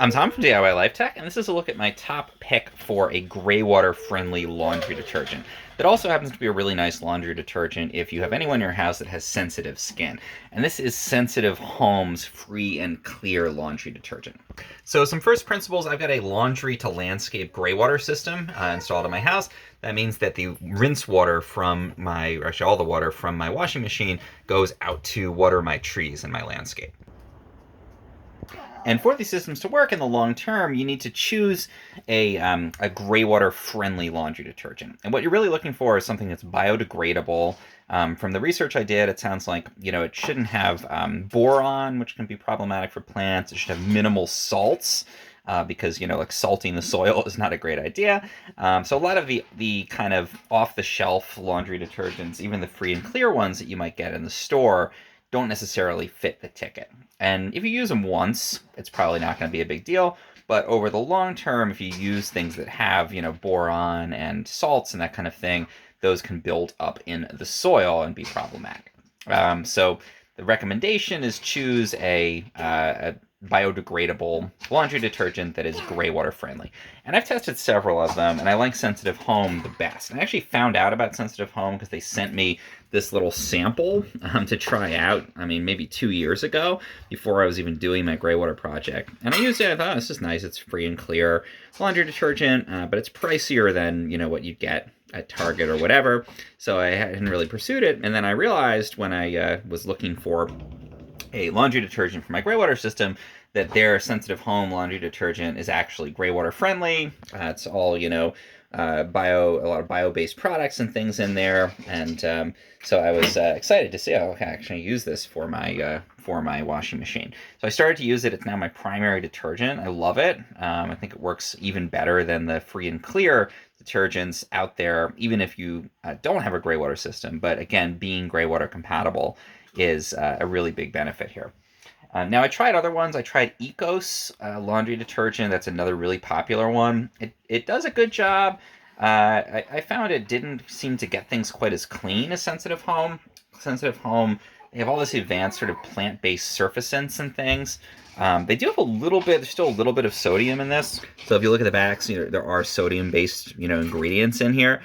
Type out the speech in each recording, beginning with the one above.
I'm Tom from DIY Life Tech, and this is a look at my top pick for a Greywater friendly laundry detergent. That also happens to be a really nice laundry detergent if you have anyone in your house that has sensitive skin. And this is Sensitive Home's free and clear laundry detergent. So some first principles, I've got a laundry to landscape Greywater system installed in my house. That means that the rinse water from or actually all the water from my washing machine goes out to water my trees and my landscape. And for these systems to work in the long term, you need to choose a Greywater friendly laundry detergent. And what you're really looking for is something that's biodegradable. From the research I did, it sounds like it shouldn't have boron, which can be problematic for plants. It should have minimal salts. Because like salting the soil is not a great idea. So a lot of the kind of off-the-shelf laundry detergents, even the free and clear ones that you might get in the store, don't necessarily fit the ticket. And if you use them once, it's probably not going to be a big deal. But over the long term, if you use things that have, boron and salts and that kind of thing, those can build up in the soil and be problematic. So the recommendation is choose a biodegradable laundry detergent that is Greywater friendly. And I've tested several of them, and I like Sensitive Home the best. And I actually found out about Sensitive Home because they sent me this little sample to try out, maybe 2 years ago, before I was even doing my Greywater project. And I used it, I thought, this is nice, it's free and clear laundry detergent, but it's pricier than, what you'd get at Target or whatever. So I hadn't really pursued it. And then I realized when I was looking for a laundry detergent for my Greywater system that their Sensitive Home laundry detergent is actually Greywater friendly. It's all, a lot of bio-based products and things in there. And so I was excited to see, I can actually use this for my washing machine. So I started to use it. It's now my primary detergent. I love it. I think it works even better than the free and clear detergents out there, even if you don't have a Greywater system. But again, being Greywater compatible is a really big benefit here. Now I tried other ones. I tried Ecos laundry detergent. That's another really popular one. It does a good job. I found it didn't seem to get things quite as clean as Sensitive Home. Sensitive Home, they have all this advanced sort of plant-based surfactants and things. They do have there's still a little bit of sodium in this. So if you look at the backs, there are sodium-based, ingredients in here.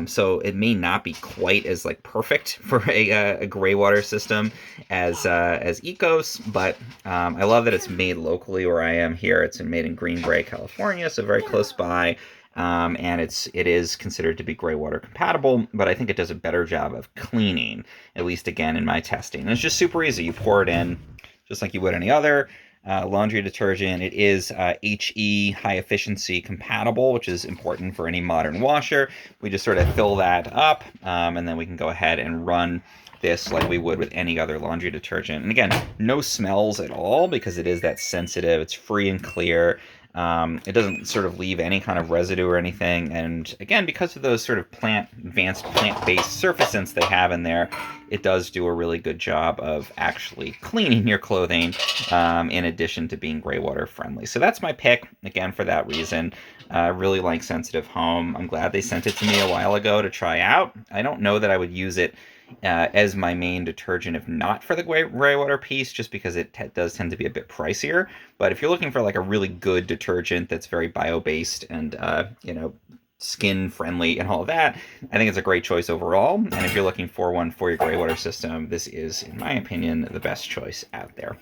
So it may not be quite as perfect for a Greywater system as Ecos, but I love that it's made locally where I am here. It's made in Green Bay, California, so very close by. And it is considered to be Greywater compatible, but I think it does a better job of cleaning, at least again in my testing. And it's just super easy. You pour it in just like you would any other laundry detergent. It is HE high efficiency compatible, which is important for any modern washer. We just sort of fill that up, and then we can go ahead and run this like we would with any other laundry detergent. And again, no smells at all because it is that sensitive. It's free and clear. It doesn't sort of leave any kind of residue or anything. And again, because of those sort of advanced plant-based surfactants they have in there, it does do a really good job of actually cleaning your clothing, in addition to being Greywater friendly. So that's my pick, again, for that reason. I really like Sensitive Home. I'm glad they sent it to me a while ago to try out. I don't know that I would use it as my main detergent if not for the Greywater piece, just because it does tend to be a bit pricier. But if you're looking for a really good detergent that's very bio-based and skin friendly and all of that, I think it's a great choice overall. And if you're looking for one for your Greywater system, this is, in my opinion, the best choice out there.